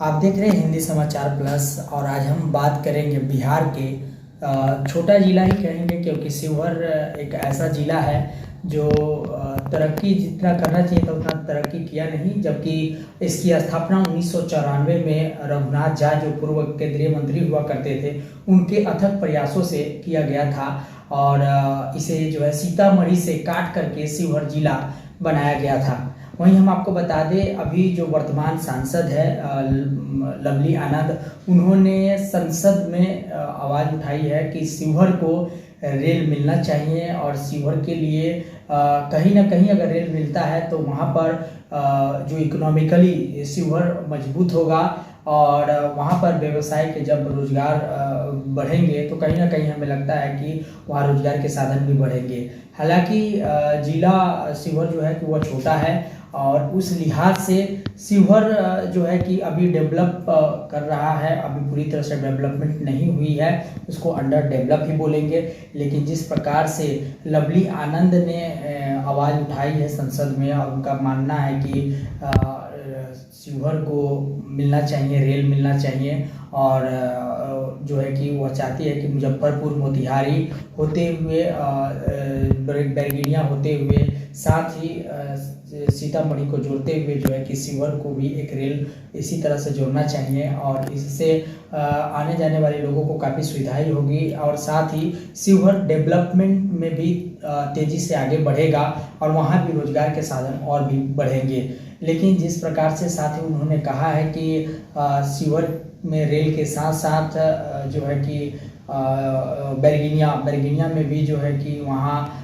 आप देख रहे हैं हिंदी समाचार प्लस। और आज हम बात करेंगे बिहार के छोटा जिला ही कहेंगे, क्योंकि शिवहर एक ऐसा जिला है जो तरक्की जितना करना चाहिए था उतना तरक्की किया नहीं। जबकि इसकी स्थापना 1994 में रघुनाथ झा, जो पूर्व केंद्रीय मंत्री हुआ करते थे, उनके अथक प्रयासों से किया गया था। और इसे जो है सीतामढ़ी से काट करके शिवहर जिला बनाया गया था। वहीं हम आपको बता दें, अभी जो वर्तमान सांसद है लवली आनंद, उन्होंने संसद में आवाज़ उठाई है कि शिवहर को रेल मिलना चाहिए। और शिवहर के लिए कहीं ना कहीं अगर रेल मिलता है तो वहाँ पर जो इकोनॉमिकली शिवहर मजबूत होगा। और वहाँ पर व्यवसाय के जब रोजगार बढ़ेंगे तो कहीं ना कहीं हमें लगता है कि वहाँ रोजगार के साधन भी बढ़ेंगे। हालांकि जिला शिवहर जो है कि वह छोटा है, और उस लिहाज से शिवहर जो है कि अभी डेवलप कर रहा है। अभी पूरी तरह से डेवलपमेंट नहीं हुई है, उसको अंडर डेवलप ही बोलेंगे। लेकिन जिस प्रकार से लवली आनंद ने आवाज़ उठाई है संसद में, और उनका मानना है कि शिवहर को मिलना चाहिए, रेल मिलना चाहिए। और जो है कि वह चाहती है कि मुजफ्फरपुर मोतिहारी होते हुए, बैरगनिया होते हुए, साथ ही सीतामढ़ी को जोड़ते हुए जो है कि शिवहर को भी एक रेल इसी तरह से जोड़ना चाहिए। और इससे आने जाने वाले लोगों को काफ़ी सुविधाएं होगी, और साथ ही शिवहर डेवलपमेंट में भी तेज़ी से आगे बढ़ेगा, और वहाँ भी रोजगार के साधन और भी बढ़ेंगे। लेकिन जिस प्रकार से साथ ही उन्होंने कहा है कि शिवहर में रेल के साथ साथ जो है कि बैरगनिया में भी जो है कि वहाँ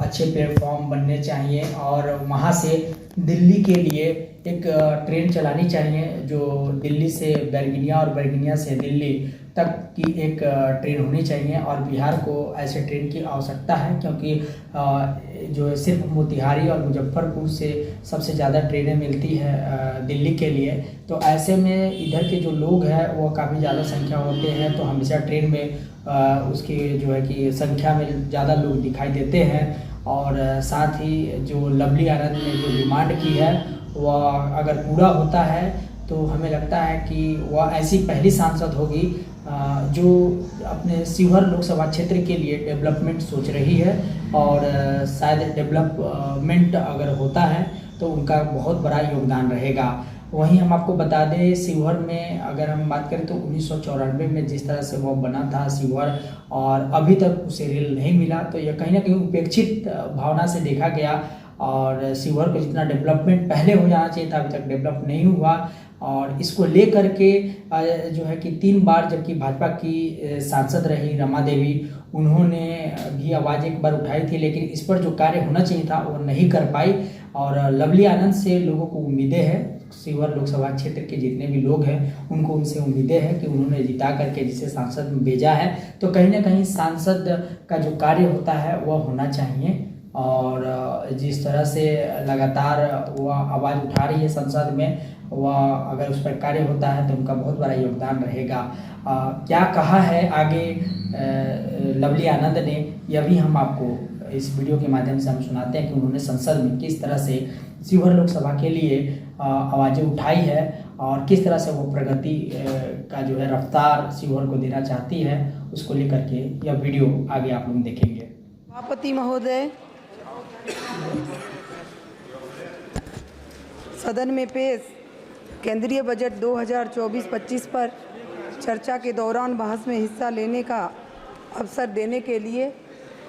अच्छे प्लेटफॉर्म बनने चाहिए। और वहाँ से दिल्ली के लिए एक ट्रेन चलानी चाहिए, जो दिल्ली से बैरगनिया और बैरगनिया से दिल्ली तक की एक ट्रेन होनी चाहिए। और बिहार को ऐसे ट्रेन की आवश्यकता है, क्योंकि जो है सिर्फ मोतिहारी और मुजफ्फरपुर से सबसे ज़्यादा ट्रेनें मिलती है दिल्ली के लिए। तो ऐसे में इधर के जो लोग हैं वो काफ़ी ज़्यादा संख्या होते हैं, तो हमेशा ट्रेन में उसकी जो है कि संख्या में ज़्यादा लोग दिखाई देते हैं। और साथ ही जो लवली आनंद ने जो डिमांड की है वह अगर पूरा होता है तो हमें लगता है कि वह ऐसी पहली सांसद होगी जो अपने शिवहर लोकसभा क्षेत्र के लिए डेवलपमेंट सोच रही है। और शायद डेवलपमेंट अगर होता है तो उनका बहुत बड़ा योगदान रहेगा। वहीं हम आपको बता दें, शिवहर में अगर हम बात करें तो 1994 में जिस तरह से वो बना था शिवहर, और अभी तक उसे रेल नहीं मिला, तो यह कहीं ना कहीं उपेक्षित भावना से देखा गया। और शिवहर को जितना डेवलपमेंट पहले हो जाना चाहिए था अभी तक डेवलप नहीं हुआ। और इसको लेकर के जो है कि 3 बार जबकि भाजपा की सांसद रही रमा देवी, उन्होंने भी आवाज़ एक बार उठाई थी, लेकिन इस पर जो कार्य होना चाहिए था वो नहीं कर पाई। और लवली आनंद से लोगों को उम्मीदें हैं, शिवहर लोकसभा क्षेत्र के जितने भी लोग हैं उनको उनसे उम्मीदें हैं कि उन्होंने जिता करके जिसे सांसद में भेजा है तो कहीं ना कहीं सांसद का जो कार्य होता है वह होना चाहिए। और जिस तरह से लगातार वह आवाज़ उठा रही है संसद में, वह अगर उस पर कार्य होता है तो उनका बहुत बड़ा योगदान रहेगा। क्या कहा है आगे लवली आनंद ने, यह भी हम आपको इस वीडियो के माध्यम से हम सुनाते हैं कि उन्होंने संसद में किस तरह से शिवहर लोकसभा के लिए आवाज़ें उठाई है, और किस तरह से वो प्रगति का जो है रफ्तार शिवहर को देना चाहती है, उसको लेकर के यह वीडियो आगे आप लोग देखेंगे। सभापति महोदय, सदन में पेश केंद्रीय बजट 2024-25 पर चर्चा के दौरान बहस में हिस्सा लेने का अवसर देने के लिए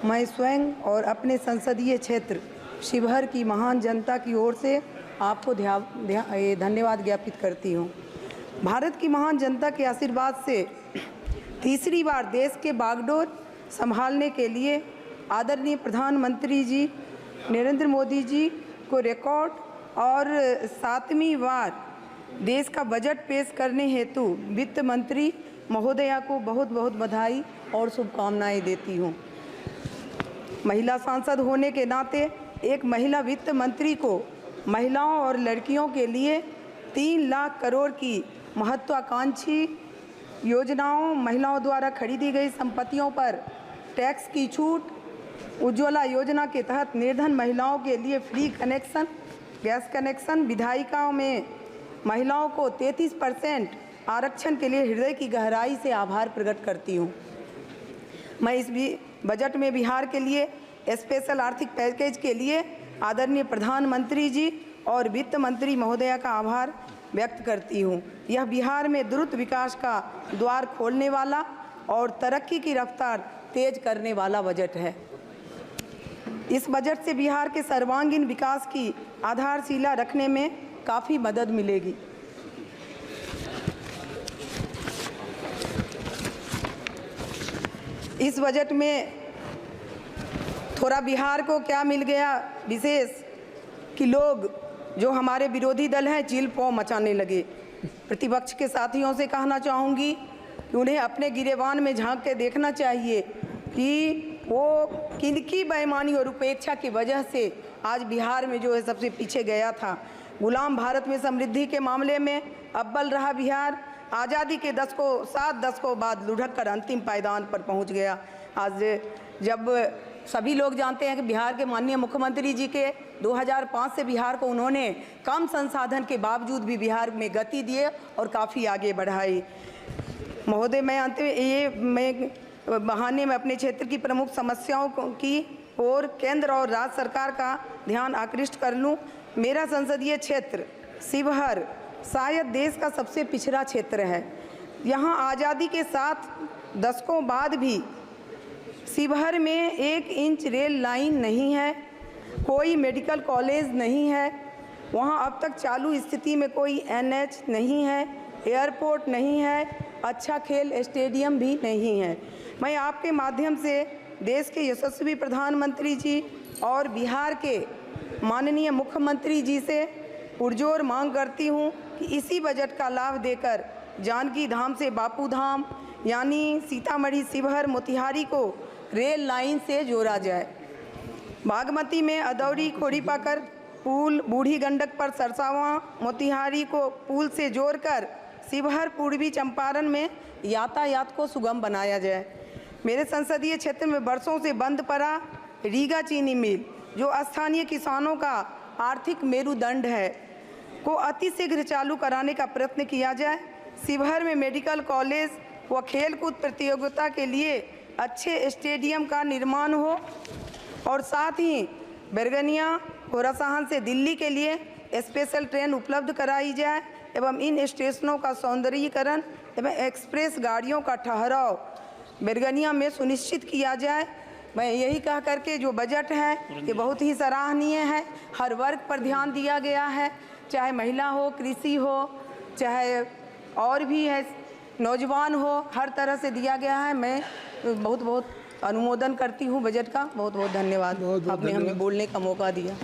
मैं स्वयं और अपने संसदीय क्षेत्र शिवहर की महान जनता की ओर से आपको धन्यवाद ज्ञापित करती हूँ। भारत की महान जनता के आशीर्वाद से तीसरी बार देश के बागडोर संभालने के लिए आदरणीय प्रधानमंत्री जी नरेंद्र मोदी जी को रिकॉर्ड और 7वीं बार देश का बजट पेश करने हेतु वित्त मंत्री महोदया को बहुत बहुत बधाई और शुभकामनाएं देती हूँ। महिला सांसद होने के नाते एक महिला वित्त मंत्री को महिलाओं और लड़कियों के लिए 3 लाख करोड़ की महत्वाकांक्षी योजनाओं, महिलाओं द्वारा खरीदी गई संपत्तियों पर टैक्स की छूट, उज्ज्वला योजना के तहत निर्धन महिलाओं के लिए फ्री कनेक्शन, गैस कनेक्शन, विधायिकाओं में महिलाओं को 33% आरक्षण के लिए हृदय की गहराई से आभार प्रकट करती हूँ। मैं इस भी बजट में बिहार के लिए स्पेशल आर्थिक पैकेज के लिए आदरणीय प्रधानमंत्री जी और वित्त मंत्री महोदया का आभार व्यक्त करती हूँ। यह बिहार में द्रुत विकास का द्वार खोलने वाला और तरक्की की रफ्तार तेज करने वाला बजट है। इस बजट से बिहार के सर्वांगीण विकास की आधारशिला रखने में काफ़ी मदद मिलेगी। इस बजट में थोड़ा बिहार को क्या मिल गया विशेष कि लोग जो हमारे विरोधी दल हैं चील पौ मचाने लगे। प्रतिपक्ष के साथियों से कहना चाहूँगी कि उन्हें अपने गिरेबान में झांक के देखना चाहिए कि वो किनकी बेईमानी और उपेक्षा की वजह से आज बिहार में जो है सबसे पीछे गया था। गुलाम भारत में समृद्धि के मामले में अव्वल रहा बिहार। आज़ादी के 7 दशकों बाद लुढ़क कर अंतिम पायदान पर पहुंच गया। आज जब सभी लोग जानते हैं कि बिहार के माननीय मुख्यमंत्री जी के 2005 से बिहार को उन्होंने कम संसाधन के बावजूद भी बिहार में गति दिए और काफ़ी आगे बढ़ाई। महोदय, मैं अंत में बहाने में अपने क्षेत्र की प्रमुख समस्याओं की ओर केंद्र और राज्य सरकार का ध्यान आकृष्ट कर लूँ। मेरा संसदीय क्षेत्र शिवहर शायद देश का सबसे पिछड़ा क्षेत्र है। यहाँ आज़ादी के 7 दशकों बाद भी शिवहर में 1 इंच रेल लाइन नहीं है, कोई मेडिकल कॉलेज नहीं है, वहाँ अब तक चालू स्थिति में कोई NH नहीं है, एयरपोर्ट नहीं है, अच्छा खेल स्टेडियम भी नहीं है। मैं आपके माध्यम से देश के यशस्वी प्रधानमंत्री जी और बिहार के माननीय मुख्यमंत्री जी से पुरजोर मांग करती हूँ कि इसी बजट का लाभ देकर जानकी धाम से बापू धाम यानी सीतामढ़ी शिवहर मोतिहारी को रेल लाइन से जोड़ा जाए। बागमती में अदौरी खोड़ीपाकर पुल, बूढ़ी गंडक पर सरसावा मोतिहारी को पुल से जोड़कर शिवहर पूर्वी चंपारण में यातायात को सुगम बनाया जाए। मेरे संसदीय क्षेत्र में वर्षों से बंद पड़ा रीगा चीनी मिल जो स्थानीय किसानों का आर्थिक मेरुदंड है को अतिशीघ्र चालू कराने का प्रयत्न किया जाए। शिवहर में मेडिकल कॉलेज व खेलकूद प्रतियोगिता के लिए अच्छे स्टेडियम का निर्माण हो और साथ ही बैरगनिया खोरासाहन से दिल्ली के लिए स्पेशल ट्रेन उपलब्ध कराई जाए एवं इन स्टेशनों का सौंदर्यीकरण एवं एक्सप्रेस गाड़ियों का ठहराव बैरगनिया में सुनिश्चित किया जाए। मैं यही कह करके जो बजट है ये बहुत ही सराहनीय है। हर वर्ग पर ध्यान दिया गया है, चाहे महिला हो, कृषि हो, चाहे और भी है, नौजवान हो, हर तरह से दिया गया है। मैं बहुत बहुत अनुमोदन करती हूँ बजट का। बहुत बहुत धन्यवाद, आपने हमें बोलने का मौका दिया।